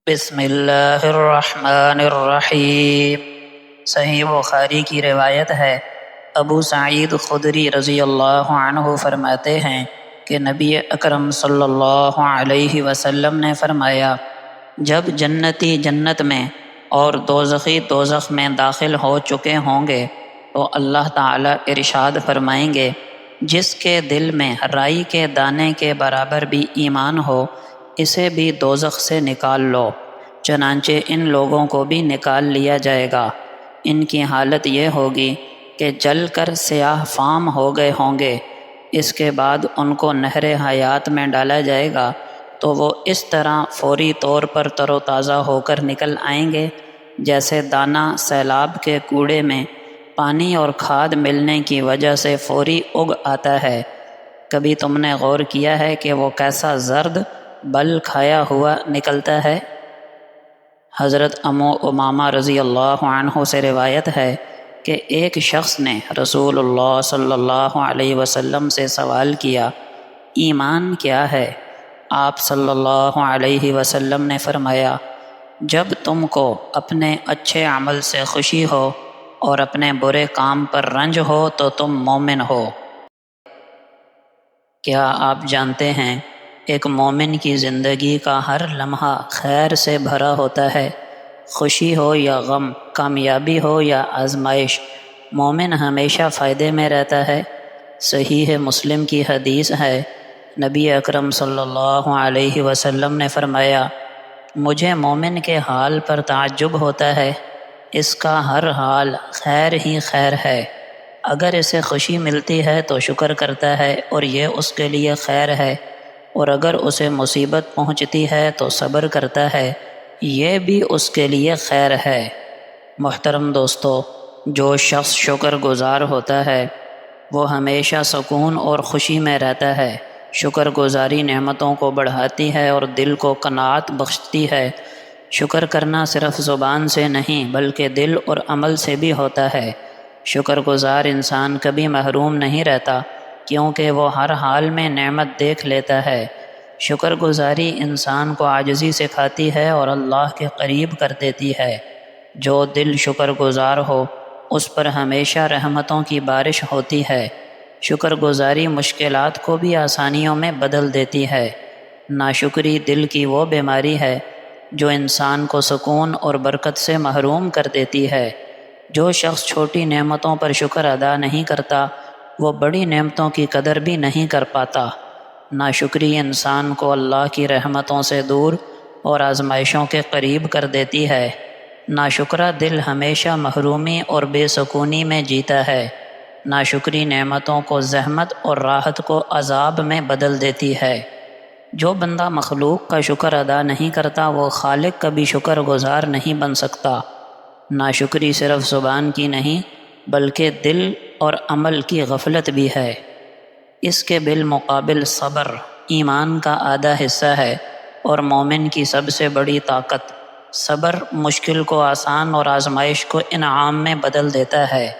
بسم اللہ الرحمن الرحیم۔ صحیح بخاری کی روایت ہے، ابو سعید خدری رضی اللہ عنہ فرماتے ہیں کہ نبی اکرم صلی اللہ علیہ وسلم نے فرمایا، جب جنتی جنت میں اور دوزخی دوزخ میں داخل ہو چکے ہوں گے تو اللہ تعالیٰ ارشاد فرمائیں گے، جس کے دل میں رائی کے دانے کے برابر بھی ایمان ہو اسے بھی دوزخ سے نکال لو۔ چنانچہ ان لوگوں کو بھی نکال لیا جائے گا۔ ان کی حالت یہ ہوگی کہ جل کر سیاہ فام ہو گئے ہوں گے۔ اس کے بعد ان کو نہر حیات میں ڈالا جائے گا تو وہ اس طرح فوری طور پر تر و تازہ ہو کر نکل آئیں گے جیسے دانہ سیلاب کے کوڑے میں پانی اور کھاد ملنے کی وجہ سے فوری اگ آتا ہے۔ کبھی تم نے غور کیا ہے کہ وہ کیسا زرد بل کھایا ہوا نکلتا ہے؟ حضرت ابو امامہ رضی اللہ عنہ سے روایت ہے کہ ایک شخص نے رسول اللہ صلی اللہ علیہ وسلم سے سوال کیا، ایمان کیا ہے؟ آپ صلی اللہ علیہ وسلم نے فرمایا، جب تم کو اپنے اچھے عمل سے خوشی ہو اور اپنے برے کام پر رنج ہو تو تم مومن ہو۔ کیا آپ جانتے ہیں ایک مومن کی زندگی کا ہر لمحہ خیر سے بھرا ہوتا ہے؟ خوشی ہو یا غم، کامیابی ہو یا آزمائش، مومن ہمیشہ فائدے میں رہتا ہے۔ صحیح مسلم کی حدیث ہے، نبی اکرم صلی اللہ علیہ وسلم نے فرمایا، مجھے مومن کے حال پر تعجب ہوتا ہے، اس کا ہر حال خیر ہی خیر ہے۔ اگر اسے خوشی ملتی ہے تو شکر کرتا ہے اور یہ اس کے لیے خیر ہے، اور اگر اسے مصیبت پہنچتی ہے تو صبر کرتا ہے، یہ بھی اس کے لیے خیر ہے۔ محترم دوستو، جو شخص شکر گزار ہوتا ہے وہ ہمیشہ سکون اور خوشی میں رہتا ہے۔ شکر گزاری نعمتوں کو بڑھاتی ہے اور دل کو قناعت بخشتی ہے۔ شکر کرنا صرف زبان سے نہیں بلکہ دل اور عمل سے بھی ہوتا ہے۔ شکر گزار انسان کبھی محروم نہیں رہتا کیونکہ وہ ہر حال میں نعمت دیکھ لیتا ہے۔ شکر گزاری انسان کو عاجزی سکھاتی ہے اور اللہ کے قریب کر دیتی ہے۔ جو دل شکر گزار ہو اس پر ہمیشہ رحمتوں کی بارش ہوتی ہے۔ شکر گزاری مشکلات کو بھی آسانیوں میں بدل دیتی ہے۔ ناشکری دل کی وہ بیماری ہے جو انسان کو سکون اور برکت سے محروم کر دیتی ہے۔ جو شخص چھوٹی نعمتوں پر شکر ادا نہیں کرتا وہ بڑی نعمتوں کی قدر بھی نہیں کر پاتا۔ ناشکری انسان کو اللہ کی رحمتوں سے دور اور آزمائشوں کے قریب کر دیتی ہے۔ ناشکرا دل ہمیشہ محرومی اور بے سکونی میں جیتا ہے۔ ناشکری نعمتوں کو زحمت اور راحت کو عذاب میں بدل دیتی ہے۔ جو بندہ مخلوق کا شکر ادا نہیں کرتا وہ خالق کا بھی شکر گزار نہیں بن سکتا۔ ناشکری صرف زبان کی نہیں بلکہ دل اور عمل کی غفلت بھی ہے۔ اس کے بالمقابل صبر ایمان کا آدھا حصہ ہے اور مومن کی سب سے بڑی طاقت۔ صبر مشکل کو آسان اور آزمائش کو انعام میں بدل دیتا ہے۔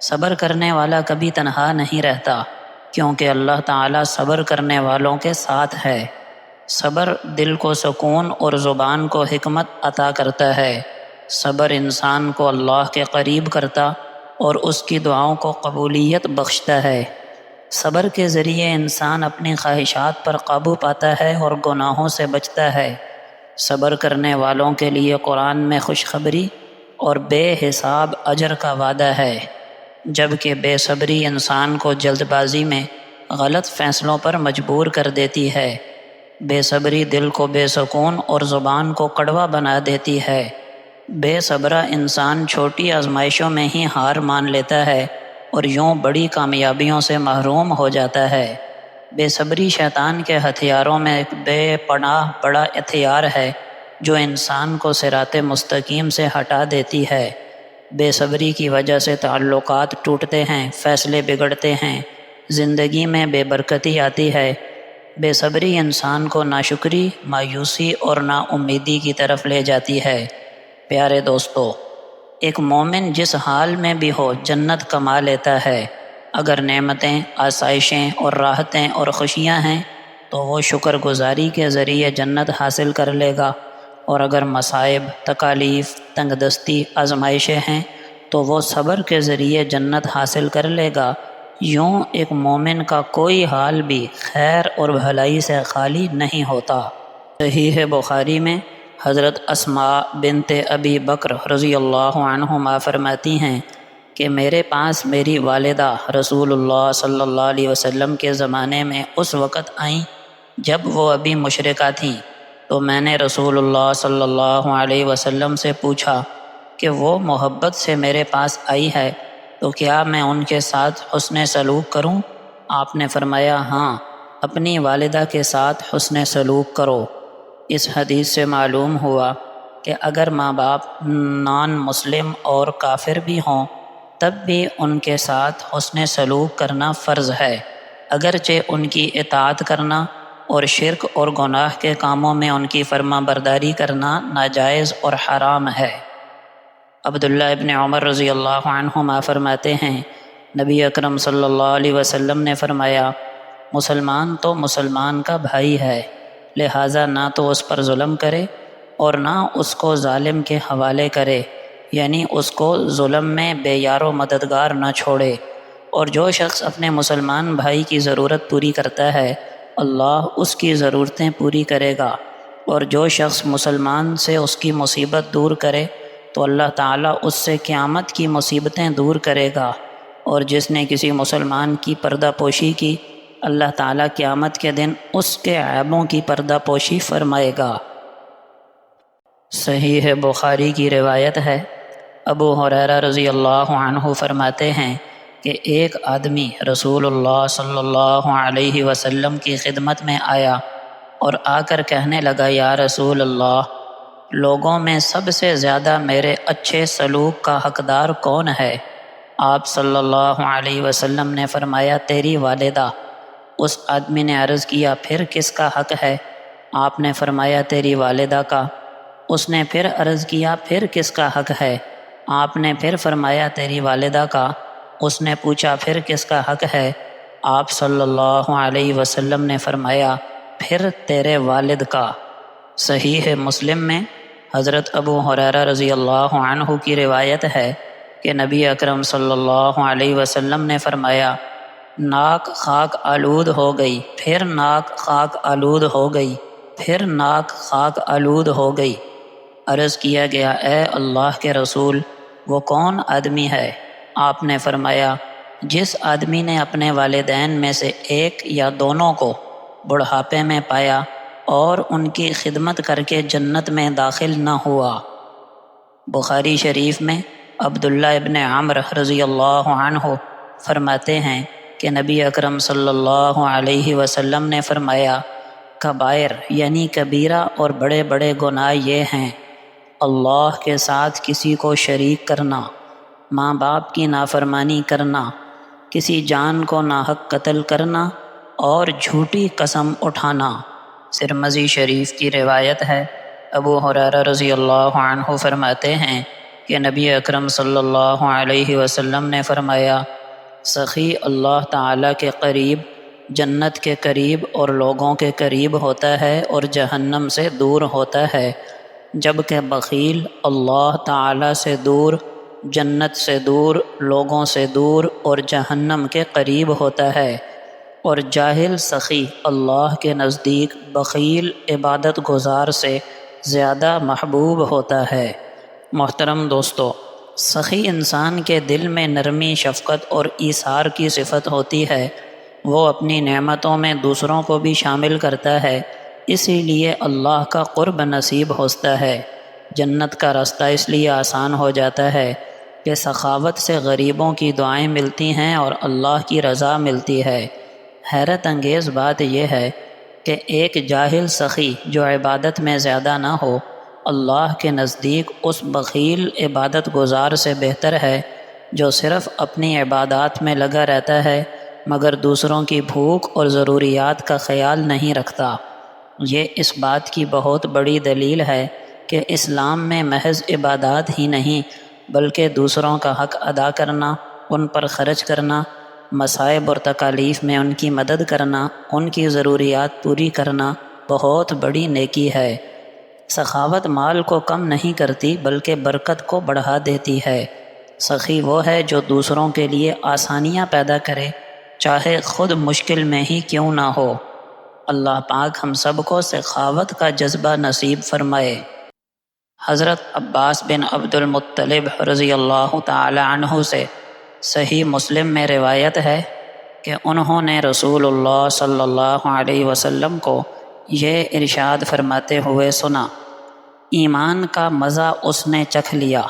صبر کرنے والا کبھی تنہا نہیں رہتا کیونکہ اللہ تعالیٰ صبر کرنے والوں کے ساتھ ہے۔ صبر دل کو سکون اور زبان کو حکمت عطا کرتا ہے۔ صبر انسان کو اللہ کے قریب کرتا اور اس کی دعاؤں کو قبولیت بخشتا ہے۔ صبر کے ذریعے انسان اپنی خواہشات پر قابو پاتا ہے اور گناہوں سے بچتا ہے۔ صبر کرنے والوں کے لیے قرآن میں خوشخبری اور بے حساب اجر کا وعدہ ہے، جبکہ بے صبری انسان کو جلد بازی میں غلط فیصلوں پر مجبور کر دیتی ہے۔ بے صبری دل کو بے سکون اور زبان کو کڑوا بنا دیتی ہے۔ بے صبرا انسان چھوٹی آزمائشوں میں ہی ہار مان لیتا ہے اور یوں بڑی کامیابیوں سے محروم ہو جاتا ہے۔ بے صبری شیطان کے ہتھیاروں میں ایک بے پناہ بڑا ہتھیار ہے جو انسان کو صراط مستقیم سے ہٹا دیتی ہے۔ بے صبری کی وجہ سے تعلقات ٹوٹتے ہیں، فیصلے بگڑتے ہیں، زندگی میں بے برکتی آتی ہے۔ بے صبری انسان کو ناشکری، مایوسی اور نا امیدی کی طرف لے جاتی ہے۔ پیارے دوستو، ایک مومن جس حال میں بھی ہو جنت کما لیتا ہے۔ اگر نعمتیں، آسائشیں اور راحتیں اور خوشیاں ہیں تو وہ شکر گزاری کے ذریعے جنت حاصل کر لے گا، اور اگر مصائب، تکالیف، تنگ دستی، آزمائشیں ہیں تو وہ صبر کے ذریعے جنت حاصل کر لے گا۔ یوں ایک مومن کا کوئی حال بھی خیر اور بھلائی سے خالی نہیں ہوتا۔ صحیح بخاری میں حضرت اسماء بنت ابی بکر رضی اللہ عنہما فرماتی ہیں کہ میرے پاس میری والدہ رسول اللہ صلی اللہ علیہ وسلم کے زمانے میں اس وقت آئیں جب وہ ابھی مشرکہ تھیں، تو میں نے رسول اللہ صلی اللہ علیہ وسلم سے پوچھا کہ وہ محبت سے میرے پاس آئی ہے تو کیا میں ان کے ساتھ حسن سلوک کروں؟ آپ نے فرمایا ہاں، اپنی والدہ کے ساتھ حسن سلوک کرو۔ اس حدیث سے معلوم ہوا کہ اگر ماں باپ نان مسلم اور کافر بھی ہوں تب بھی ان کے ساتھ حسن سلوک کرنا فرض ہے، اگرچہ ان کی اطاعت کرنا اور شرک اور گناہ کے کاموں میں ان کی فرما برداری کرنا ناجائز اور حرام ہے۔ عبداللہ ابن عمر رضی اللہ عنہما فرماتے ہیں نبی اکرم صلی اللہ علیہ وسلم نے فرمایا مسلمان تو مسلمان کا بھائی ہے، لہٰذا نہ تو اس پر ظلم کرے اور نہ اس کو ظالم کے حوالے کرے، یعنی اس کو ظلم میں بے یار و مددگار نہ چھوڑے۔ اور جو شخص اپنے مسلمان بھائی کی ضرورت پوری کرتا ہے اللہ اس کی ضرورتیں پوری کرے گا، اور جو شخص مسلمان سے اس کی مصیبت دور کرے تو اللہ تعالیٰ اس سے قیامت کی مصیبتیں دور کرے گا، اور جس نے کسی مسلمان کی پردہ پوشی کی اللہ تعالیٰ قیامت کے دن اس کے عیبوں کی پردہ پوشی فرمائے گا۔ صحیح بخاری کی روایت ہے، ابو ہریرہ رضی اللہ عنہ فرماتے ہیں کہ ایک آدمی رسول اللہ صلی اللہ علیہ وسلم کی خدمت میں آیا اور آ کر کہنے لگا یا رسول اللہ، لوگوں میں سب سے زیادہ میرے اچھے سلوک کا حقدار کون ہے؟ آپ صلی اللہ علیہ وسلم نے فرمایا تیری والدہ۔ اس آدمی نے عرض کیا پھر کس کا حق ہے؟ آپ نے فرمایا تیری والدہ کا۔ اس نے پھر عرض کیا پھر کس کا حق ہے؟ آپ نے پھر فرمایا تیری والدہ کا۔ اس نے پوچھا پھر کس کا حق ہے؟ آپ صلی اللہ علیہ وسلم نے فرمایا پھر تیرے والد کا۔ صحیح مسلم میں حضرت ابو ہریرہ رضی اللہ عنہ کی روایت ہے کہ نبی اکرم صلی اللہ علیہ وسلم نے فرمایا ناک خاک آلود ہو گئی، پھر ناک خاک آلود ہو گئی، پھر ناک خاک آلود ہو گئی۔ عرض کیا گیا اے اللہ کے رسول وہ کون آدمی ہے؟ آپ نے فرمایا جس آدمی نے اپنے والدین میں سے ایک یا دونوں کو بڑھاپے میں پایا اور ان کی خدمت کر کے جنت میں داخل نہ ہوا۔ بخاری شریف میں عبداللہ ابن عمرو رضی اللہ عنہ فرماتے ہیں کہ نبی اکرم صلی اللہ علیہ وسلم نے فرمایا کبائر یعنی کبیرہ اور بڑے بڑے گناہ یہ ہیں اللہ کے ساتھ کسی کو شریک کرنا، ماں باپ کی نافرمانی کرنا، کسی جان کو ناحق قتل کرنا اور جھوٹی قسم اٹھانا۔ ترمذی شریف کی روایت ہے، ابو ہریرہ رضی اللہ عنہ فرماتے ہیں کہ نبی اکرم صلی اللہ علیہ وسلم نے فرمایا سخی اللہ تعالیٰ کے قریب، جنت کے قریب اور لوگوں کے قریب ہوتا ہے اور جہنم سے دور ہوتا ہے، جبکہ بخیل اللہ تعالیٰ سے دور، جنت سے دور، لوگوں سے دور اور جہنم کے قریب ہوتا ہے، اور جاہل سخی اللہ کے نزدیک بخیل عبادت گزار سے زیادہ محبوب ہوتا ہے۔ محترم دوستو، سخی انسان کے دل میں نرمی، شفقت اور ایثار کی صفت ہوتی ہے، وہ اپنی نعمتوں میں دوسروں کو بھی شامل کرتا ہے، اسی لیے اللہ کا قرب نصیب ہوتا ہے۔ جنت کا راستہ اس لیے آسان ہو جاتا ہے کہ سخاوت سے غریبوں کی دعائیں ملتی ہیں اور اللہ کی رضا ملتی ہے۔ حیرت انگیز بات یہ ہے کہ ایک جاہل سخی جو عبادت میں زیادہ نہ ہو اللہ کے نزدیک اس بخیل عبادت گزار سے بہتر ہے جو صرف اپنی عبادات میں لگا رہتا ہے مگر دوسروں کی بھوک اور ضروریات کا خیال نہیں رکھتا۔ یہ اس بات کی بہت بڑی دلیل ہے کہ اسلام میں محض عبادات ہی نہیں بلکہ دوسروں کا حق ادا کرنا، ان پر خرچ کرنا، مصائب اور تکالیف میں ان کی مدد کرنا، ان کی ضروریات پوری کرنا بہت بڑی نیکی ہے۔ سخاوت مال کو کم نہیں کرتی بلکہ برکت کو بڑھا دیتی ہے۔ سخی وہ ہے جو دوسروں کے لیے آسانیاں پیدا کرے، چاہے خود مشکل میں ہی کیوں نہ ہو۔ اللہ پاک ہم سب کو سخاوت کا جذبہ نصیب فرمائے۔ حضرت عباس بن عبد المطلب رضی اللہ تعالی عنہ سے صحیح مسلم میں روایت ہے کہ انہوں نے رسول اللہ صلی اللہ علیہ وسلم کو یہ ارشاد فرماتے ہوئے سنا: ایمان کا مزہ اس نے چکھ لیا،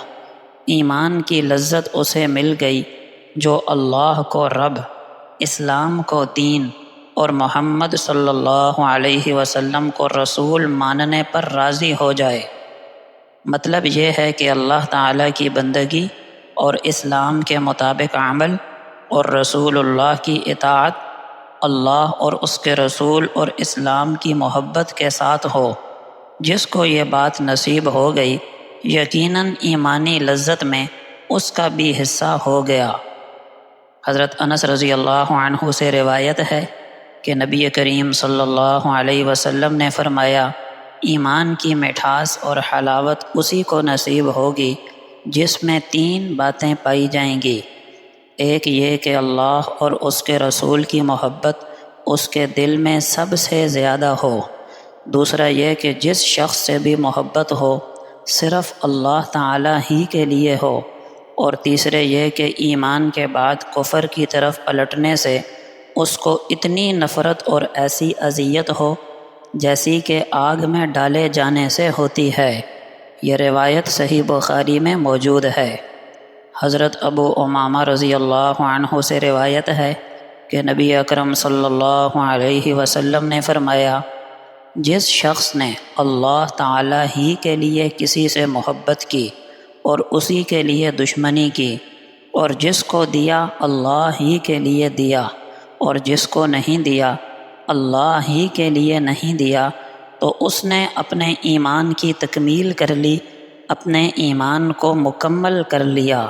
ایمان کی لذت اسے مل گئی جو اللہ کو رب، اسلام کو دین اور محمد صلی اللہ علیہ وسلم کو رسول ماننے پر راضی ہو جائے۔ مطلب یہ ہے کہ اللہ تعالیٰ کی بندگی اور اسلام کے مطابق عمل اور رسول اللہ کی اطاعت، اللہ اور اس کے رسول اور اسلام کی محبت کے ساتھ ہو۔ جس کو یہ بات نصیب ہو گئی، یقیناً ایمانی لذت میں اس کا بھی حصہ ہو گیا۔ حضرت انس رضی اللہ عنہ سے روایت ہے کہ نبی کریم صلی اللہ علیہ وسلم نے فرمایا: ایمان کی مٹھاس اور حلاوت اسی کو نصیب ہوگی جس میں 3 باتیں پائی جائیں گی۔ ایک یہ کہ اللہ اور اس کے رسول کی محبت اس کے دل میں سب سے زیادہ ہو۔ دوسرا یہ کہ جس شخص سے بھی محبت ہو صرف اللہ تعالیٰ ہی کے لیے ہو۔ اور تیسرے یہ کہ ایمان کے بعد کفر کی طرف پلٹنے سے اس کو اتنی نفرت اور ایسی اذیت ہو جیسی کہ آگ میں ڈالے جانے سے ہوتی ہے۔ یہ روایت صحیح بخاری میں موجود ہے۔ حضرت ابو امامہ رضی اللہ عنہ سے روایت ہے کہ نبی اکرم صلی اللہ علیہ وسلم نے فرمایا: جس شخص نے اللہ تعالیٰ ہی کے لیے کسی سے محبت کی اور اسی کے لیے دشمنی کی، اور جس کو دیا اللہ ہی کے لیے دیا، اور جس کو نہیں دیا اللہ ہی کے لیے نہیں دیا، تو اس نے اپنے ایمان کی تکمیل کر لی، اپنے ایمان کو مکمل کر لیا۔